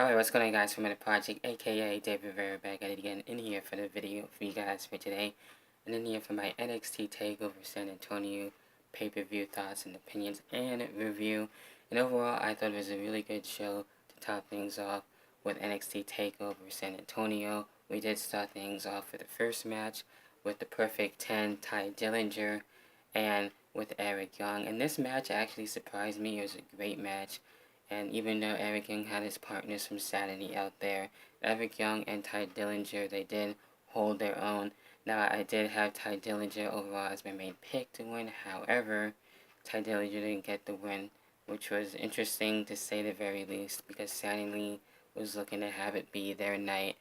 Alright, what's going on guys from the project, aka David Rivera, back at it again in here for the video for you guys for today. And in here for my NXT Takeover San Antonio pay-per-view thoughts and opinions and review. And overall, I thought it was a really good show to top things off with NXT Takeover San Antonio. We did start things off with the first match with the Perfect 10, Ty Dillinger, and with Eric Young. And this match actually surprised me. It was a great match. And even though Eric Young had his partners from Saturday out there, Eric Young and Ty Dillinger, they did hold their own. Now, I did have Ty Dillinger overall as my main pick to win. However, Ty Dillinger didn't get the win, which was interesting to say the very least, because Saturday was looking to have it be their night,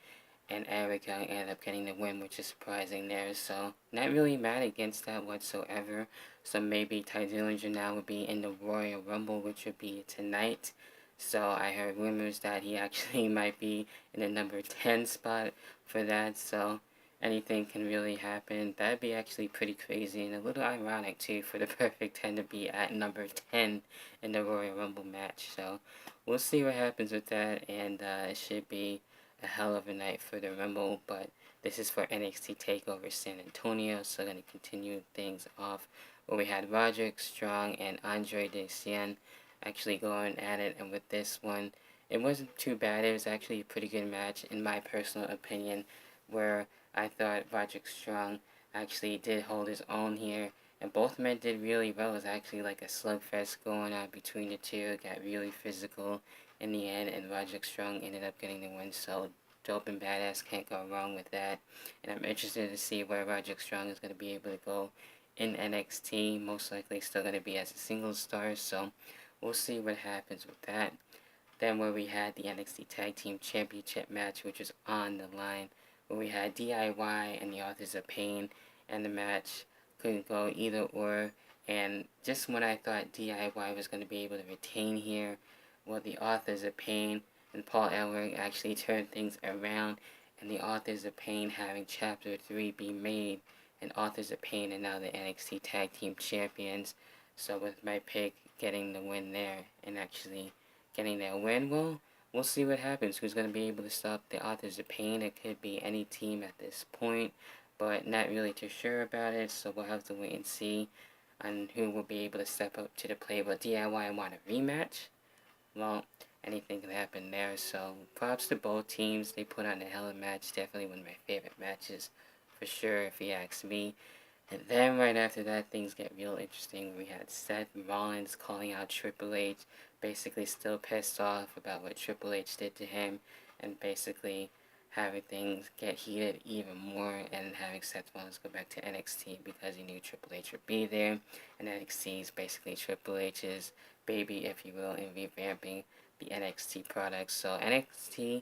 and Eric Young ended up getting the win, which is surprising there. So, not really mad against that whatsoever. So maybe Ty Dillinger now would be in the Royal Rumble, which would be tonight. So I heard rumors that he actually might be in the number 10 spot for that. So anything can really happen. That'd be actually pretty crazy and a little ironic too for the Perfect 10 to be at number 10 in the Royal Rumble match. So we'll see what happens with that, and it should be a hell of a night for the Rumble. But this is for NXT Takeover San Antonio, so going to continue things off where we had Roderick Strong and Andre the Cien actually going at it. And with this one, it wasn't too bad. It was actually a pretty good match in my personal opinion, where I thought Roderick Strong actually did hold his own here, and both men did really well. It was actually like a slugfest going on between the two. It got really physical in the end, and Roderick Strong ended up getting the win. So dope and badass, can't go wrong with that. And I'm interested to see where Roderick Strong is going to be able to go in NXT. Most likely still going to be as a single star, so we'll see what happens with that. Then where we had the NXT Tag Team Championship match, which was on the line, where we had DIY and the Authors of Pain, and the match couldn't go either or. And just when I thought DIY was going to be able to retain here, well, the Authors of Pain and Paul Ellering actually turned things around, and the Authors of Pain having Chapter 3 be made, and Authors of Pain are now the NXT Tag Team Champions. So with my pick getting the win there and actually getting that win, well, we'll see what happens. Who's going to be able to stop the Authors of Pain? It could be any team at this point, but not really too sure about it. So we'll have to wait and see on who will be able to step up to the plate. But DIY want a rematch? Well, anything can happen there. So props to both teams. They put on a hell of a match. Definitely one of my favorite matches, for sure, if you ask me. And then right after that, things get real interesting. We had Seth Rollins calling out Triple H, basically still pissed off about what Triple H did to him, and basically having things get heated even more, and having Seth Rollins go back to NXT because he knew Triple H would be there. And NXT is basically Triple H's baby, if you will, in revamping the NXT products. So NXT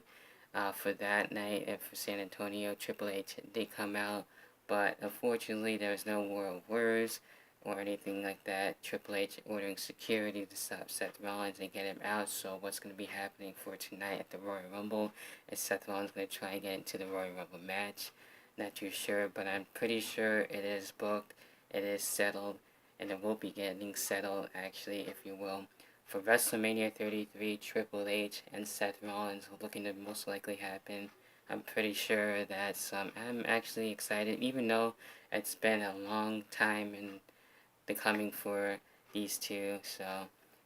for that night and for San Antonio, Triple H did come out, but unfortunately there was no War of Words or anything like that. Triple H ordering security to stop Seth Rollins and get him out. So what's going to be happening for tonight at the Royal Rumble? Is Seth Rollins going to try and get into the Royal Rumble match? Not too sure, but I'm pretty sure it is booked, it is settled, and it will be getting settled, actually, if you will, for WrestleMania 33. Triple H and Seth Rollins looking to most likely happen. I'm pretty sure that I'm actually excited, even though it's been a long time in the coming for these two. So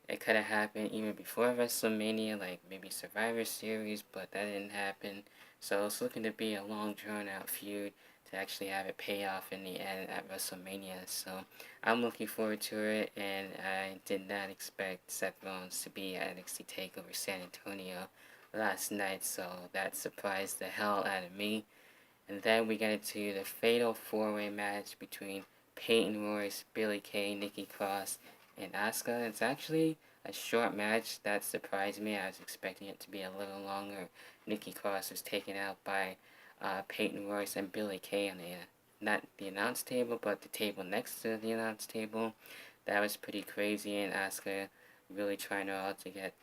it could have happened even before WrestleMania, like maybe Survivor Series, but that didn't happen. So it's looking to be a long drawn out feud to actually have it pay off in the end at WrestleMania. So I'm looking forward to it, and I did not expect Seth Rollins to be at NXT Takeover San Antonio last night, so that surprised the hell out of me. And then we get into the fatal four-way match between Peyton Royce, Billie Kay, Nikki Cross, and Asuka. It's actually a short match. That surprised me. I was expecting it to be a little longer. Nikki Cross was taken out by Peyton Royce and Billie Kay on not the announce table, but the table next to the announce table. That was pretty crazy, and Asuka really trying her out to get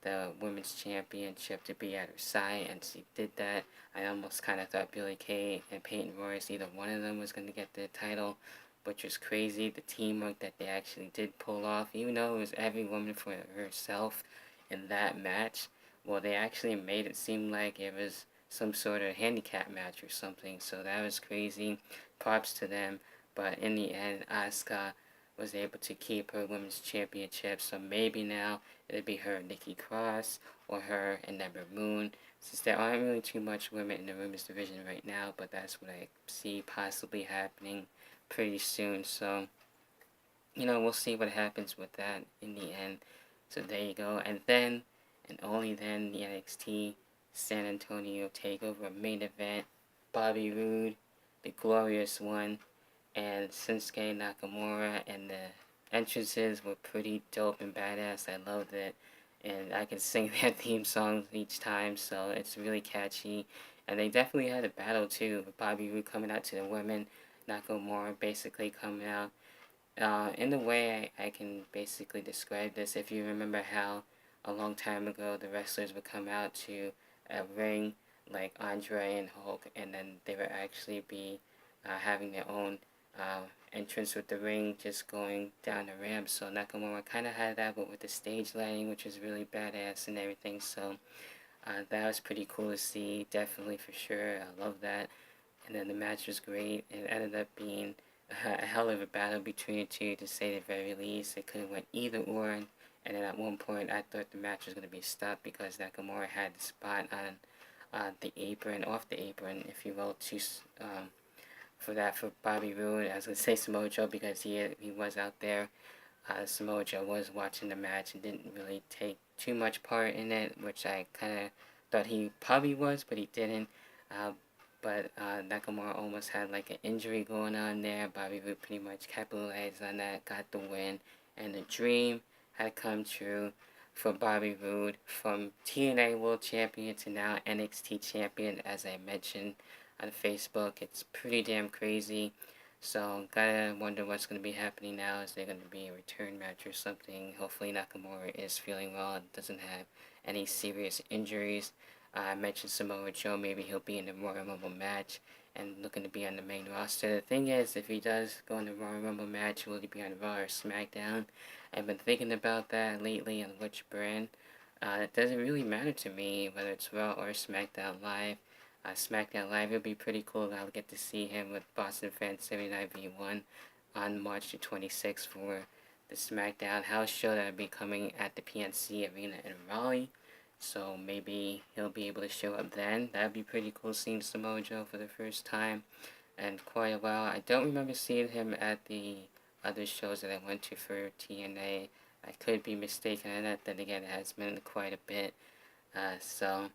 the women's championship to be at her side, and she did that. I almost kind of thought Billie Kay and Peyton Royce, either one of them was going to get the title, which was crazy. The teamwork that they actually did pull off, even though it was every woman for herself in that match, Well, they actually made it seem like it was some sort of handicap match or something, so that was crazy. Props to them. But in the end, Asuka was able to keep her women's championship, so maybe now it'll be her and Nikki Cross, or her and Ember Moon, since there aren't really too much women in the women's division right now, but that's what I see possibly happening pretty soon. So, we'll see what happens with that in the end. So there you go. And then, and only then, the NXT San Antonio Takeover main event. Bobby Roode, the Glorious One, and Shinsuke Nakamura, and the entrances were pretty dope and badass. I loved it. And I can sing their theme songs each time, so it's really catchy. And they definitely had a battle too, with Bobby Roode coming out to the women, Nakamura basically coming out. In the way I can basically describe this, if you remember how a long time ago the wrestlers would come out to a ring like Andre and Hulk, and then they would actually be having their own entrance with the ring, just going down the ramp. So Nakamura kind of had that, but with the stage lighting, which was really badass and everything. So that was pretty cool to see, definitely for sure. I love that. And then the match was great. It ended up being a hell of a battle between the two, to say the very least. It could have went either or. And then at one point, I thought the match was going to be stopped because Nakamura had the spot on the apron, off the apron, if you will, to for Bobby Roode. I was going to say Samoa Joe because he was out there. Samoa Joe was watching the match and didn't really take too much part in it, which I kind of thought he probably was, but he didn't. But Nakamura almost had like an injury going on there. Bobby Roode pretty much capitalized on that, got the win, and the dream had come true for Bobby Roode, from TNA World Champion to now NXT Champion, as I mentioned on Facebook. It's pretty damn crazy. So, gotta wonder what's going to be happening now. Is there going to be a return match or something? Hopefully Nakamura is feeling well and doesn't have any serious injuries. I mentioned Samoa Joe, maybe he'll be in the Royal Rumble match and looking to be on the main roster. The thing is, if he does go in the Royal Rumble match, will he be on Raw or SmackDown? I've been thinking about that lately on which brand. It doesn't really matter to me whether it's Raw or SmackDown Live. SmackDown Live, it'll be pretty cool. I'll get to see him with Boston Fan 79v1 on March the 26th for the SmackDown house show that'll be coming at the PNC Arena in Raleigh. So maybe he'll be able to show up then. That'd be pretty cool, seeing Samoa Joe for the first time in quite a while. I don't remember seeing him at the other shows that I went to for TNA. I could be mistaken on that. Then again, it has been quite a bit. So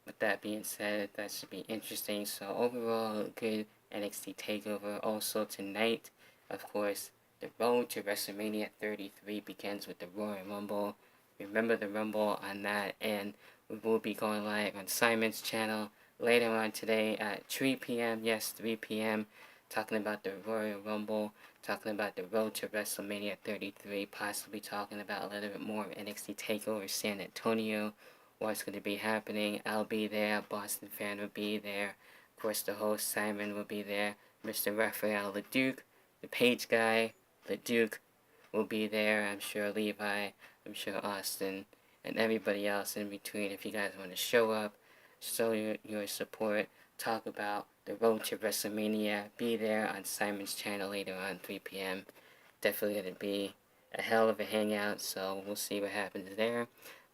with that being said, that should be interesting. So overall, good NXT Takeover. Also tonight, of course, the road to WrestleMania 33 begins with the Royal Rumble. Remember the Rumble on that, and we will be going live on Simon's channel later on today at 3 p.m. Yes, 3 p.m. Talking about the Royal Rumble, talking about the road to WrestleMania 33, possibly talking about a little bit more of NXT Takeover San Antonio, what's going to be happening. I'll be there, Boston Fan will be there, of course the host Simon will be there, Mr. Raphael LeDuc, the page guy, LeDuc will be there, I'm sure Levi, I'm sure Austin, and everybody else in between. If you guys want to show up, show your support, talk about the road to WrestleMania, be there on Simon's channel later on, 3 p.m. Definitely going to be a hell of a hangout, so we'll see what happens there.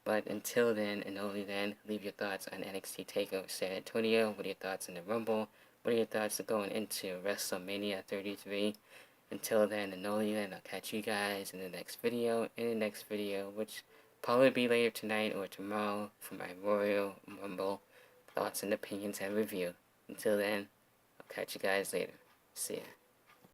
But until then, and only then, leave your thoughts on NXT Takeover San Antonio. What are your thoughts on the Rumble? What are your thoughts going into WrestleMania 33? Until then, and only then, I'll catch you guys in the next video. Which probably be later tonight or tomorrow, for my Royal Rumble thoughts and opinions and review. Until then, I'll catch you guys later. See ya.